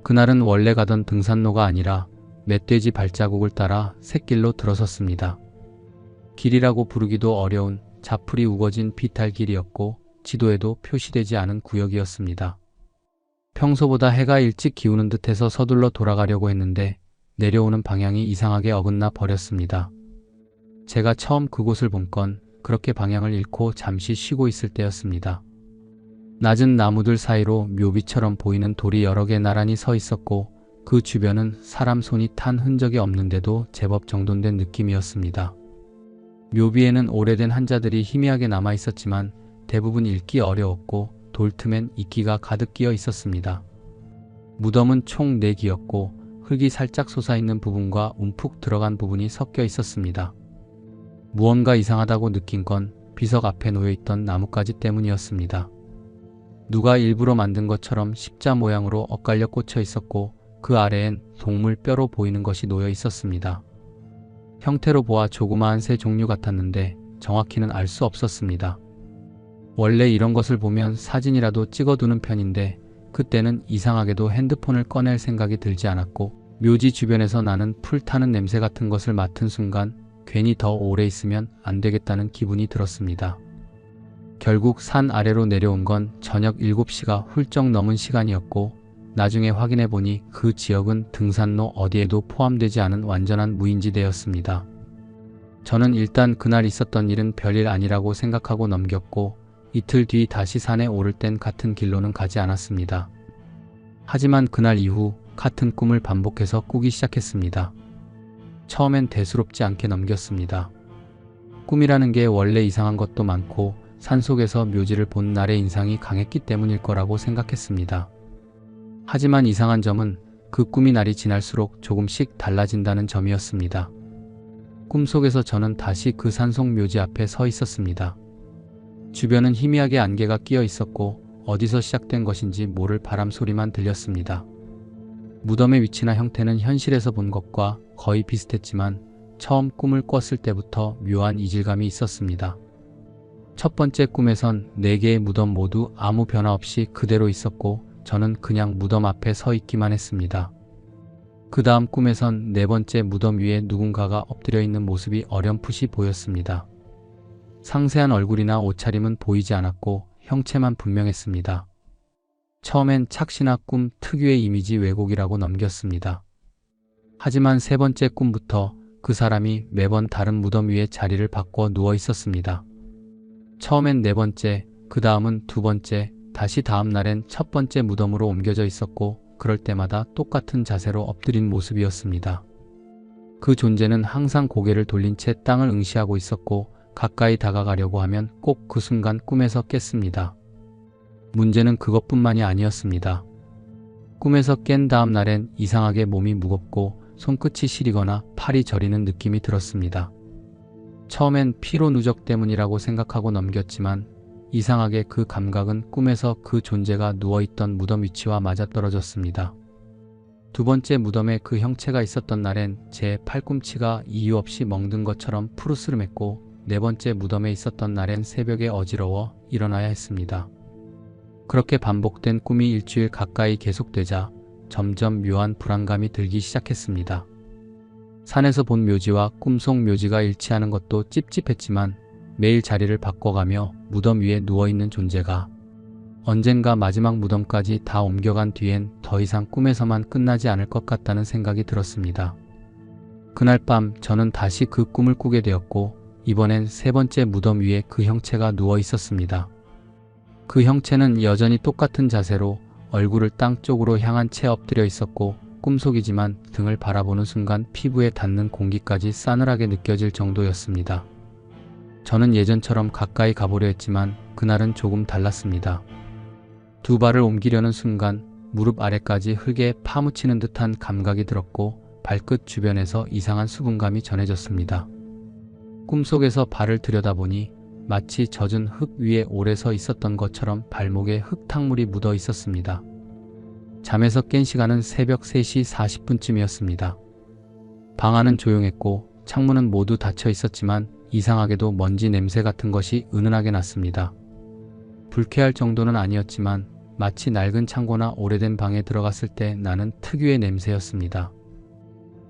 그날은 원래 가던 등산로가 아니라 멧돼지 발자국을 따라 샛길로 들어섰습니다. 길이라고 부르기도 어려운 자풀이 우거진 비탈길이었고 지도에도 표시되지 않은 구역이었습니다. 평소보다 해가 일찍 기우는 듯해서 서둘러 돌아가려고 했는데 내려오는 방향이 이상하게 어긋나 버렸습니다. 제가 처음 그곳을 본 건 그렇게 방향을 잃고 잠시 쉬고 있을 때였습니다. 낮은 나무들 사이로 묘비처럼 보이는 돌이 여러 개 나란히 서 있었고 그 주변은 사람 손이 탄 흔적이 없는데도 제법 정돈된 느낌이었습니다. 묘비에는 오래된 한자들이 희미하게 남아 있었지만 대부분 읽기 어려웠고 돌 틈엔 이끼가 가득 끼어 있었습니다. 무덤은 총 4기였고 흙이 살짝 솟아있는 부분과 움푹 들어간 부분이 섞여 있었습니다. 무언가 이상하다고 느낀 건 비석 앞에 놓여있던 나뭇가지 때문이었습니다. 누가 일부러 만든 것처럼 십자 모양으로 엇갈려 꽂혀 있었고 그 아래엔 동물 뼈로 보이는 것이 놓여 있었습니다. 형태로 보아 조그마한 새 종류 같았는데 정확히는 알 수 없었습니다. 원래 이런 것을 보면 사진이라도 찍어두는 편인데 그때는 이상하게도 핸드폰을 꺼낼 생각이 들지 않았고 묘지 주변에서 나는 풀 타는 냄새 같은 것을 맡은 순간 괜히 더 오래 있으면 안 되겠다는 기분이 들었습니다. 결국 산 아래로 내려온 건 저녁 7시가 훌쩍 넘은 시간이었고 나중에 확인해 보니 그 지역은 등산로 어디에도 포함되지 않은 완전한 무인지대였습니다. 저는 일단 그날 있었던 일은 별일 아니라고 생각하고 넘겼고 이틀 뒤 다시 산에 오를 땐 같은 길로는 가지 않았습니다. 하지만 그날 이후 같은 꿈을 반복해서 꾸기 시작했습니다. 처음엔 대수롭지 않게 넘겼습니다. 꿈이라는 게 원래 이상한 것도 많고 산속에서 묘지를 본 날의 인상이 강했기 때문일 거라고 생각했습니다. 하지만 이상한 점은 그 꿈이 날이 지날수록 조금씩 달라진다는 점이었습니다. 꿈속에서 저는 다시 그 산속 묘지 앞에 서 있었습니다. 주변은 희미하게 안개가 끼어 있었고 어디서 시작된 것인지 모를 바람 소리만 들렸습니다. 무덤의 위치나 형태는 현실에서 본 것과 거의 비슷했지만 처음 꿈을 꿨을 때부터 묘한 이질감이 있었습니다. 첫 번째 꿈에선 4개의 무덤 모두 아무 변화 없이 그대로 있었고 저는 그냥 무덤 앞에 서 있기만 했습니다. 그 다음 꿈에선 4번째 무덤 위에 누군가가 엎드려 있는 모습이 어렴풋이 보였습니다. 상세한 얼굴이나 옷차림은 보이지 않았고 형체만 분명했습니다. 처음엔 착시나 꿈 특유의 이미지 왜곡이라고 넘겼습니다. 하지만 3번째 꿈부터 그 사람이 매번 다른 무덤 위에 자리를 바꿔 누워 있었습니다. 처음엔 네 번째, 그 다음은 두 번째, 다시 다음 날엔 첫 번째 무덤으로 옮겨져 있었고 그럴 때마다 똑같은 자세로 엎드린 모습이었습니다. 그 존재는 항상 고개를 돌린 채 땅을 응시하고 있었고 가까이 다가가려고 하면 꼭 그 순간 꿈에서 깼습니다. 문제는 그것뿐만이 아니었습니다. 꿈에서 깬 다음 날엔 이상하게 몸이 무겁고 손끝이 시리거나 팔이 저리는 느낌이 들었습니다. 처음엔 피로 누적 때문이라고 생각하고 넘겼지만 이상하게 그 감각은 꿈에서 그 존재가 누워있던 무덤 위치와 맞아떨어졌습니다. 두 번째 무덤에 그 형체가 있었던 날엔 제 팔꿈치가 이유 없이 멍든 것처럼 푸르스름했고 네 번째 무덤에 있었던 날엔 새벽에 어지러워 일어나야 했습니다. 그렇게 반복된 꿈이 일주일 가까이 계속되자 점점 묘한 불안감이 들기 시작했습니다. 산에서 본 묘지와 꿈속 묘지가 일치하는 것도 찝찝했지만 매일 자리를 바꿔가며 무덤 위에 누워있는 존재가 언젠가 마지막 무덤까지 다 옮겨간 뒤엔 더 이상 꿈에서만 끝나지 않을 것 같다는 생각이 들었습니다. 그날 밤 저는 다시 그 꿈을 꾸게 되었고 이번엔 세 번째 무덤 위에 그 형체가 누워 있었습니다. 그 형체는 여전히 똑같은 자세로 얼굴을 땅 쪽으로 향한 채 엎드려 있었고 꿈속이지만 등을 바라보는 순간 피부에 닿는 공기까지 싸늘하게 느껴질 정도였습니다. 저는 예전처럼 가까이 가보려 했지만 그날은 조금 달랐습니다. 두 발을 옮기려는 순간 무릎 아래까지 흙에 파묻히는 듯한 감각이 들었고 발끝 주변에서 이상한 수분감이 전해졌습니다. 꿈속에서 발을 들여다보니 마치 젖은 흙 위에 오래 서 있었던 것처럼 발목에 흙탕물이 묻어 있었습니다. 잠에서 깬 시간은 새벽 3시 40분쯤이었습니다. 방 안은 조용했고 창문은 모두 닫혀 있었지만 이상하게도 먼지 냄새 같은 것이 은은하게 났습니다. 불쾌할 정도는 아니었지만 마치 낡은 창고나 오래된 방에 들어갔을 때 나는 특유의 냄새였습니다.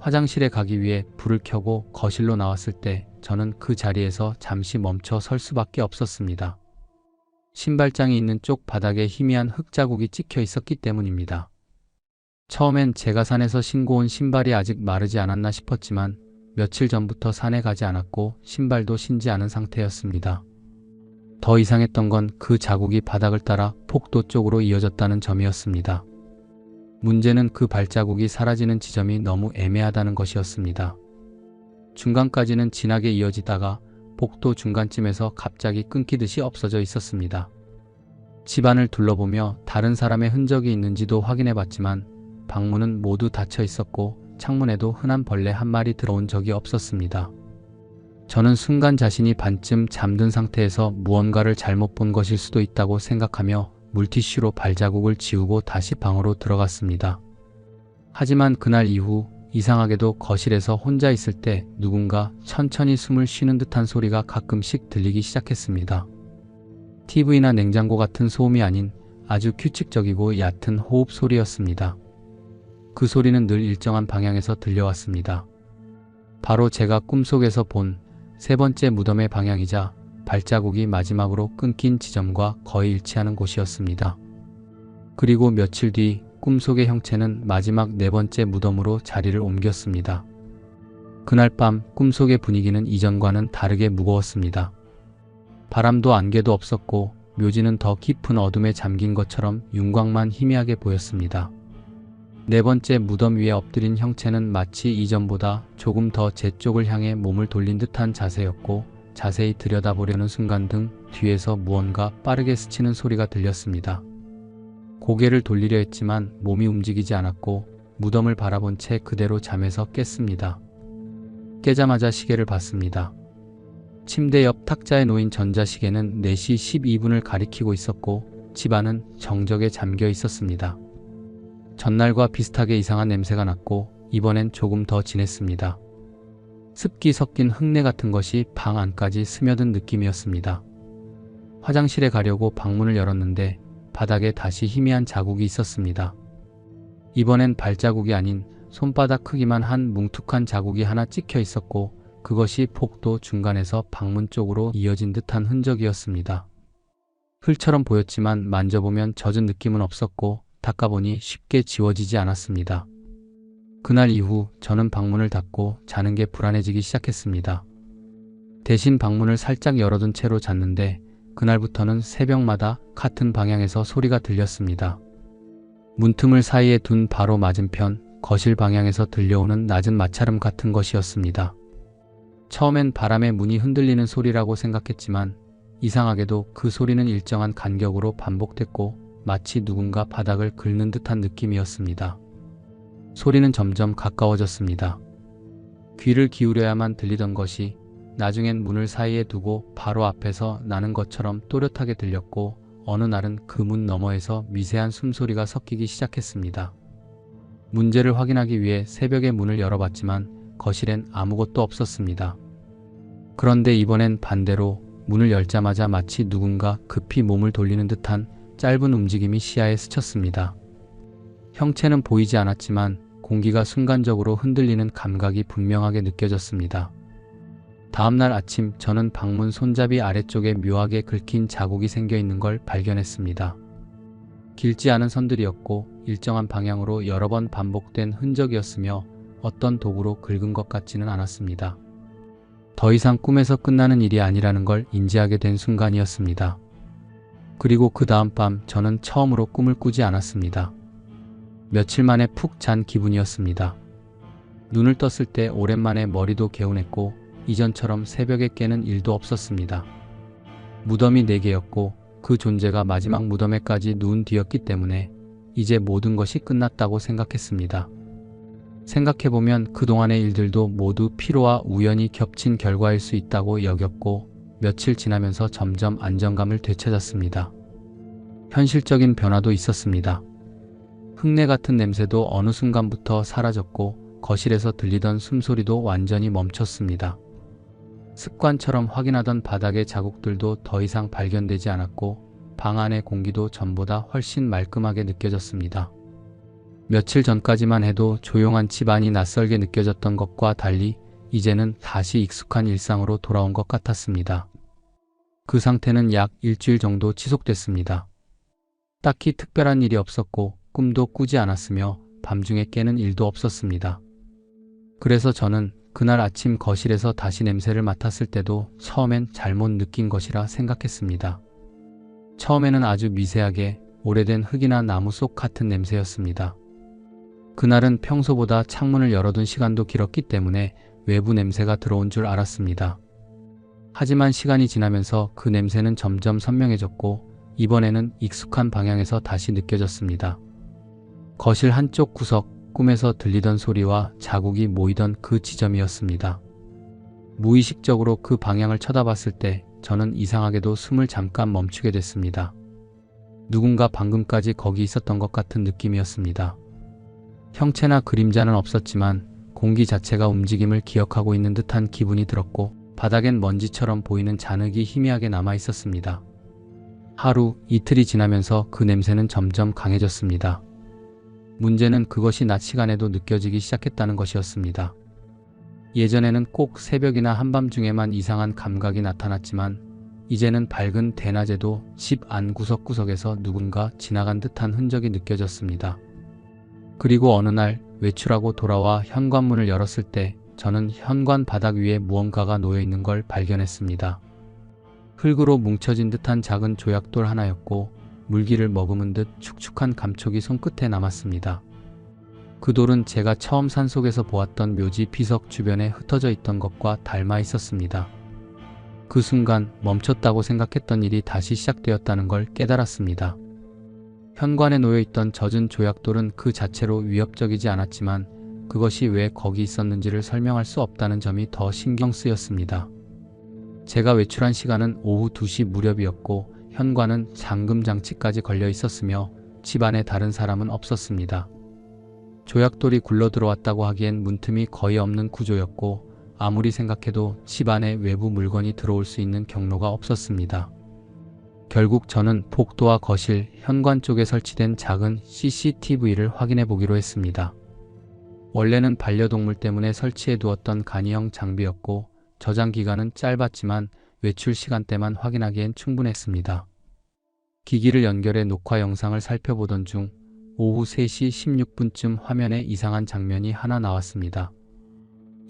화장실에 가기 위해 불을 켜고 거실로 나왔을 때 저는 그 자리에서 잠시 멈춰 설 수밖에 없었습니다. 신발장이 있는 쪽 바닥에 희미한 흙자국이 찍혀 있었기 때문입니다. 처음엔 제가 산에서 신고 온 신발이 아직 마르지 않았나 싶었지만 며칠 전부터 산에 가지 않았고 신발도 신지 않은 상태였습니다. 더 이상했던 건 그 자국이 바닥을 따라 복도 쪽으로 이어졌다는 점이었습니다. 문제는 그 발자국이 사라지는 지점이 너무 애매하다는 것이었습니다. 중간까지는 진하게 이어지다가 복도 중간쯤에서 갑자기 끊기듯이 없어져 있었습니다. 집안을 둘러보며 다른 사람의 흔적이 있는지도 확인해 봤지만 방문은 모두 닫혀 있었고 창문에도 흔한 벌레 한 마리 들어온 적이 없었습니다. 저는 순간 자신이 반쯤 잠든 상태에서 무언가를 잘못 본 것일 수도 있다고 생각하며 물티슈로 발자국을 지우고 다시 방으로 들어갔습니다. 하지만 그날 이후 이상하게도 거실에서 혼자 있을 때 누군가 천천히 숨을 쉬는 듯한 소리가 가끔씩 들리기 시작했습니다. TV나 냉장고 같은 소음이 아닌 아주 규칙적이고 얕은 호흡 소리였습니다. 그 소리는 늘 일정한 방향에서 들려왔습니다. 바로 제가 꿈속에서 본 세 번째 무덤의 방향이자 발자국이 마지막으로 끊긴 지점과 거의 일치하는 곳이었습니다. 그리고 며칠 뒤 꿈속의 형체는 마지막 네 번째 무덤으로 자리를 옮겼습니다. 그날 밤 꿈속의 분위기는 이전과는 다르게 무거웠습니다. 바람도 안개도 없었고 묘지는 더 깊은 어둠에 잠긴 것처럼 윤곽만 희미하게 보였습니다. 네 번째 무덤 위에 엎드린 형체는 마치 이전보다 조금 더 제 쪽을 향해 몸을 돌린 듯한 자세였고 자세히 들여다보려는 순간 등 뒤에서 무언가 빠르게 스치는 소리가 들렸습니다. 고개를 돌리려 했지만 몸이 움직이지 않았고 무덤을 바라본 채 그대로 잠에서 깼습니다. 깨자마자 시계를 봤습니다. 침대 옆 탁자에 놓인 전자시계는 4시 12분을 가리키고 있었고 집안은 정적에 잠겨 있었습니다. 전날과 비슷하게 이상한 냄새가 났고 이번엔 조금 더 진했습니다. 습기 섞인 흙내 같은 것이 방 안까지 스며든 느낌이었습니다. 화장실에 가려고 방문을 열었는데 바닥에 다시 희미한 자국이 있었습니다. 이번엔 발자국이 아닌 손바닥 크기만 한 뭉툭한 자국이 하나 찍혀 있었고 그것이 복도 중간에서 방문 쪽으로 이어진 듯한 흔적이었습니다. 흙처럼 보였지만 만져보면 젖은 느낌은 없었고 닦아보니 쉽게 지워지지 않았습니다. 그날 이후 저는 방문을 닫고 자는 게 불안해지기 시작했습니다. 대신 방문을 살짝 열어둔 채로 잤는데 그날부터는 새벽마다 같은 방향에서 소리가 들렸습니다. 문틈을 사이에 둔 바로 맞은편 거실 방향에서 들려오는 낮은 마찰음 같은 것이었습니다. 처음엔 바람에 문이 흔들리는 소리라고 생각했지만 이상하게도 그 소리는 일정한 간격으로 반복됐고 마치 누군가 바닥을 긁는 듯한 느낌이었습니다. 소리는 점점 가까워졌습니다. 귀를 기울여야만 들리던 것이 나중엔 문을 사이에 두고 바로 앞에서 나는 것처럼 또렷하게 들렸고 어느 날은 그 문 너머에서 미세한 숨소리가 섞이기 시작했습니다. 문제를 확인하기 위해 새벽에 문을 열어봤지만 거실엔 아무것도 없었습니다. 그런데 이번엔 반대로 문을 열자마자 마치 누군가 급히 몸을 돌리는 듯한 짧은 움직임이 시야에 스쳤습니다. 형체는 보이지 않았지만 공기가 순간적으로 흔들리는 감각이 분명하게 느껴졌습니다. 다음날 아침 저는 방문 손잡이 아래쪽에 묘하게 긁힌 자국이 생겨 있는 걸 발견했습니다. 길지 않은 선들이었고 일정한 방향으로 여러 번 반복된 흔적이었으며 어떤 도구로 긁은 것 같지는 않았습니다. 더 이상 꿈에서 끝나는 일이 아니라는 걸 인지하게 된 순간이었습니다. 그리고 그 다음 밤 저는 처음으로 꿈을 꾸지 않았습니다. 며칠 만에 푹 잔 기분이었습니다. 눈을 떴을 때 오랜만에 머리도 개운했고 이전처럼 새벽에 깨는 일도 없었습니다. 무덤이 4개였고 그 존재가 마지막 무덤에까지 누운 뒤였기 때문에 이제 모든 것이 끝났다고 생각했습니다. 생각해보면 그동안의 일들도 모두 피로와 우연이 겹친 결과일 수 있다고 여겼고 며칠 지나면서 점점 안정감을 되찾았습니다. 현실적인 변화도 있었습니다. 흙내 같은 냄새도 어느 순간부터 사라졌고 거실에서 들리던 숨소리도 완전히 멈췄습니다. 습관처럼 확인하던 바닥의 자국들도 더 이상 발견되지 않았고 방 안의 공기도 전보다 훨씬 말끔하게 느껴졌습니다. 며칠 전까지만 해도 조용한 집안이 낯설게 느껴졌던 것과 달리 이제는 다시 익숙한 일상으로 돌아온 것 같았습니다. 그 상태는 약 일주일 정도 지속됐습니다. 딱히 특별한 일이 없었고 꿈도 꾸지 않았으며 밤중에 깨는 일도 없었습니다. 그래서 저는 그날 아침 거실에서 다시 냄새를 맡았을 때도 처음엔 잘못 느낀 것이라 생각했습니다. 처음에는 아주 미세하게 오래된 흙이나 나무 속 같은 냄새였습니다. 그날은 평소보다 창문을 열어둔 시간도 길었기 때문에 외부 냄새가 들어온 줄 알았습니다. 하지만 시간이 지나면서 그 냄새는 점점 선명해졌고 이번에는 익숙한 방향에서 다시 느껴졌습니다. 거실 한쪽 구석, 꿈에서 들리던 소리와 자국이 모이던 그 지점이었습니다. 무의식적으로 그 방향을 쳐다봤을 때 저는 이상하게도 숨을 잠깐 멈추게 됐습니다. 누군가 방금까지 거기 있었던 것 같은 느낌이었습니다. 형체나 그림자는 없었지만 공기 자체가 움직임을 기억하고 있는 듯한 기분이 들었고 바닥엔 먼지처럼 보이는 잔흙이 희미하게 남아 있었습니다. 하루, 이틀이 지나면서 그 냄새는 점점 강해졌습니다. 문제는 그것이 낮 시간에도 느껴지기 시작했다는 것이었습니다. 예전에는 꼭 새벽이나 한밤중에만 이상한 감각이 나타났지만 이제는 밝은 대낮에도 집 안 구석구석에서 누군가 지나간 듯한 흔적이 느껴졌습니다. 그리고 어느 날 외출하고 돌아와 현관문을 열었을 때 저는 현관 바닥 위에 무언가가 놓여 있는 걸 발견했습니다. 흙으로 뭉쳐진 듯한 작은 조약돌 하나였고 물기를 머금은 듯 축축한 감촉이 손끝에 남았습니다. 그 돌은 제가 처음 산속에서 보았던 묘지 비석 주변에 흩어져 있던 것과 닮아 있었습니다. 그 순간 멈췄다고 생각했던 일이 다시 시작되었다는 걸 깨달았습니다. 현관에 놓여있던 젖은 조약돌은 그 자체로 위협적이지 않았지만 그것이 왜 거기 있었는지를 설명할 수 없다는 점이 더 신경 쓰였습니다. 제가 외출한 시간은 오후 2시 무렵이었고 현관은 잠금 장치까지 걸려 있었으며 집안에 다른 사람은 없었습니다. 조약돌이 굴러 들어왔다고 하기엔 문틈이 거의 없는 구조였고 아무리 생각해도 집안에 외부 물건이 들어올 수 있는 경로가 없었습니다. 결국 저는 복도와 거실, 현관 쪽에 설치된 작은 CCTV를 확인해 보기로 했습니다. 원래는 반려동물 때문에 설치해 두었던 간이형 장비였고 저장 기간은 짧았지만 외출 시간대만 확인하기엔 충분했습니다. 기기를 연결해 녹화 영상을 살펴보던 중 오후 3시 16분쯤 화면에 이상한 장면이 하나 나왔습니다.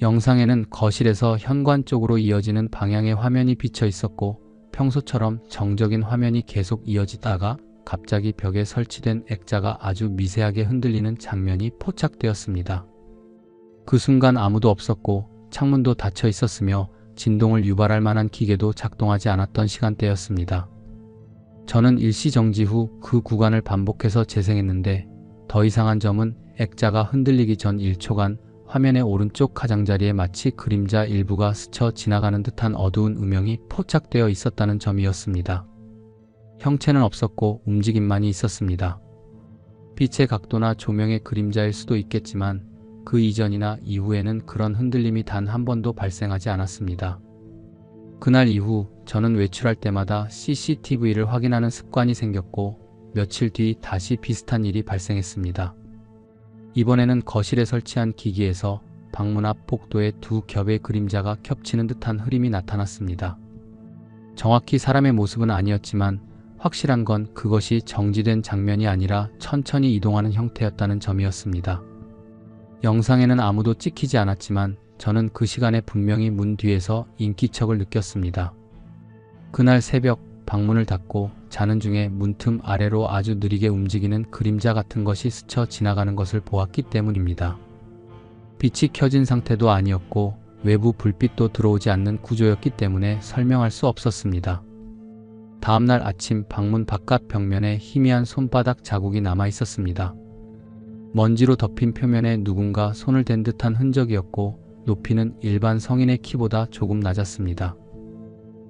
영상에는 거실에서 현관 쪽으로 이어지는 방향의 화면이 비쳐 있었고 평소처럼 정적인 화면이 계속 이어지다가 갑자기 벽에 설치된 액자가 아주 미세하게 흔들리는 장면이 포착되었습니다. 그 순간 아무도 없었고 창문도 닫혀 있었으며 진동을 유발할 만한 기계도 작동하지 않았던 시간대였습니다. 저는 일시정지 후 그 구간을 반복해서 재생했는데 더 이상한 점은 액자가 흔들리기 전 1초간 화면의 오른쪽 가장자리에 마치 그림자 일부가 스쳐 지나가는 듯한 어두운 음영이 포착되어 있었다는 점이었습니다. 형체는 없었고 움직임만이 있었습니다. 빛의 각도나 조명의 그림자일 수도 있겠지만 그 이전이나 이후에는 그런 흔들림이 단 한 번도 발생하지 않았습니다. 그날 이후 저는 외출할 때마다 CCTV를 확인하는 습관이 생겼고 며칠 뒤 다시 비슷한 일이 발생했습니다. 이번에는 거실에 설치한 기기에서 방문 앞 복도에 두 겹의 그림자가 겹치는 듯한 흐림이 나타났습니다. 정확히 사람의 모습은 아니었지만 확실한 건 그것이 정지된 장면이 아니라 천천히 이동하는 형태였다는 점이었습니다. 영상에는 아무도 찍히지 않았지만 저는 그 시간에 분명히 문 뒤에서 인기척을 느꼈습니다. 그날 새벽 방문을 닫고 자는 중에 문틈 아래로 아주 느리게 움직이는 그림자 같은 것이 스쳐 지나가는 것을 보았기 때문입니다. 빛이 켜진 상태도 아니었고 외부 불빛도 들어오지 않는 구조였기 때문에 설명할 수 없었습니다. 다음날 아침 방문 바깥 벽면에 희미한 손바닥 자국이 남아 있었습니다. 먼지로 덮인 표면에 누군가 손을 댄 듯한 흔적이었고 높이는 일반 성인의 키보다 조금 낮았습니다.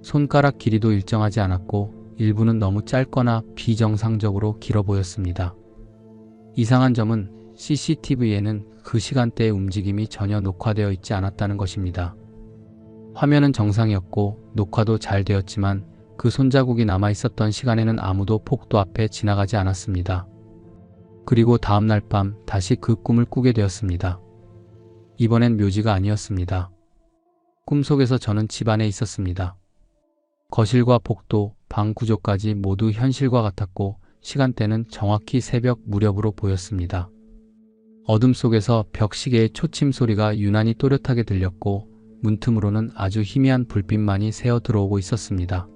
손가락 길이도 일정하지 않았고 일부는 너무 짧거나 비정상적으로 길어 보였습니다. 이상한 점은 CCTV에는 그 시간대의 움직임이 전혀 녹화되어 있지 않았다는 것입니다. 화면은 정상이었고 녹화도 잘 되었지만 그 손자국이 남아 있었던 시간에는 아무도 복도 앞에 지나가지 않았습니다. 그리고 다음날 밤 다시 그 꿈을 꾸게 되었습니다. 이번엔 묘지가 아니었습니다. 꿈속에서 저는 집 안에 있었습니다. 거실과 복도, 방 구조까지 모두 현실과 같았고 시간대는 정확히 새벽 무렵으로 보였습니다. 어둠 속에서 벽 시계의 초침 소리가 유난히 또렷하게 들렸고 문틈으로는 아주 희미한 불빛만이 새어 들어오고 있었습니다.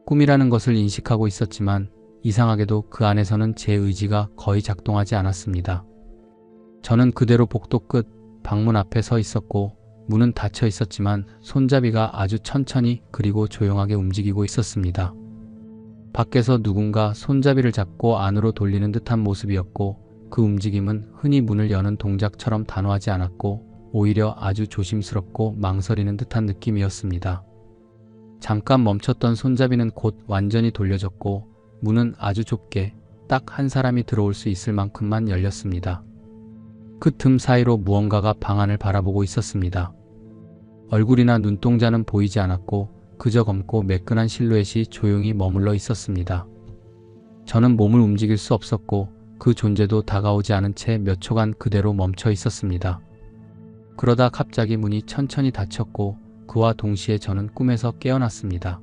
꿈이라는 것을 인식하고 있었지만 이상하게도 그 안에서는 제 의지가 거의 작동하지 않았습니다. 저는 그대로 복도 끝 방문 앞에 서 있었고 문은 닫혀 있었지만 손잡이가 아주 천천히 그리고 조용하게 움직이고 있었습니다. 밖에서 누군가 손잡이를 잡고 안으로 돌리는 듯한 모습이었고 그 움직임은 흔히 문을 여는 동작처럼 단호하지 않았고 오히려 아주 조심스럽고 망설이는 듯한 느낌이었습니다. 잠깐 멈췄던 손잡이는 곧 완전히 돌려졌고 문은 아주 좁게 딱 한 사람이 들어올 수 있을 만큼만 열렸습니다. 그 틈 사이로 무언가가 방 안을 바라보고 있었습니다. 얼굴이나 눈동자는 보이지 않았고 그저 검고 매끈한 실루엣이 조용히 머물러 있었습니다. 저는 몸을 움직일 수 없었고 그 존재도 다가오지 않은 채 몇 초간 그대로 멈춰 있었습니다. 그러다 갑자기 문이 천천히 닫혔고 그와 동시에 저는 꿈에서 깨어났습니다.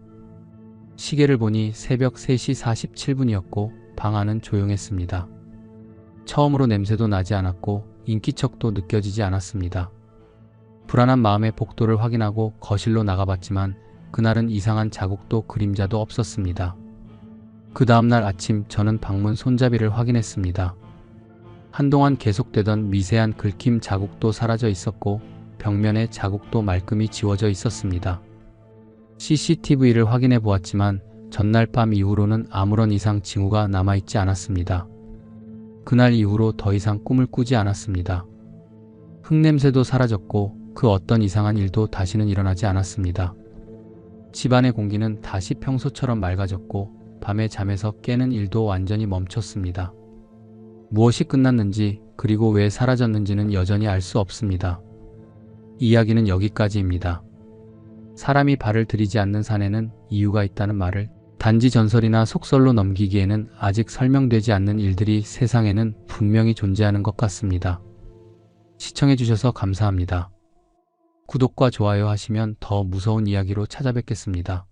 시계를 보니 새벽 3시 47분이었고 방 안은 조용했습니다. 처음으로 냄새도 나지 않았고 인기척도 느껴지지 않았습니다. 불안한 마음에 복도를 확인하고 거실로 나가봤지만 그날은 이상한 자국도 그림자도 없었습니다. 그 다음날 아침 저는 방문 손잡이를 확인했습니다. 한동안 계속되던 미세한 긁힘 자국도 사라져 있었고 벽면의 자국도 말끔히 지워져 있었습니다. CCTV를 확인해 보았지만 전날 밤 이후로는 아무런 이상 징후가 남아있지 않았습니다. 그날 이후로 더 이상 꿈을 꾸지 않았습니다. 흙냄새도 사라졌고 그 어떤 이상한 일도 다시는 일어나지 않았습니다. 집안의 공기는 다시 평소처럼 맑아졌고 밤에 잠에서 깨는 일도 완전히 멈췄습니다. 무엇이 끝났는지 그리고 왜 사라졌는지는 여전히 알 수 없습니다. 이야기는 여기까지입니다. 사람이 발을 들이지 않는 산에는 이유가 있다는 말을 단지 전설이나 속설로 넘기기에는 아직 설명되지 않는 일들이 세상에는 분명히 존재하는 것 같습니다. 시청해주셔서 감사합니다. 구독과 좋아요 하시면 더 무서운 이야기로 찾아뵙겠습니다.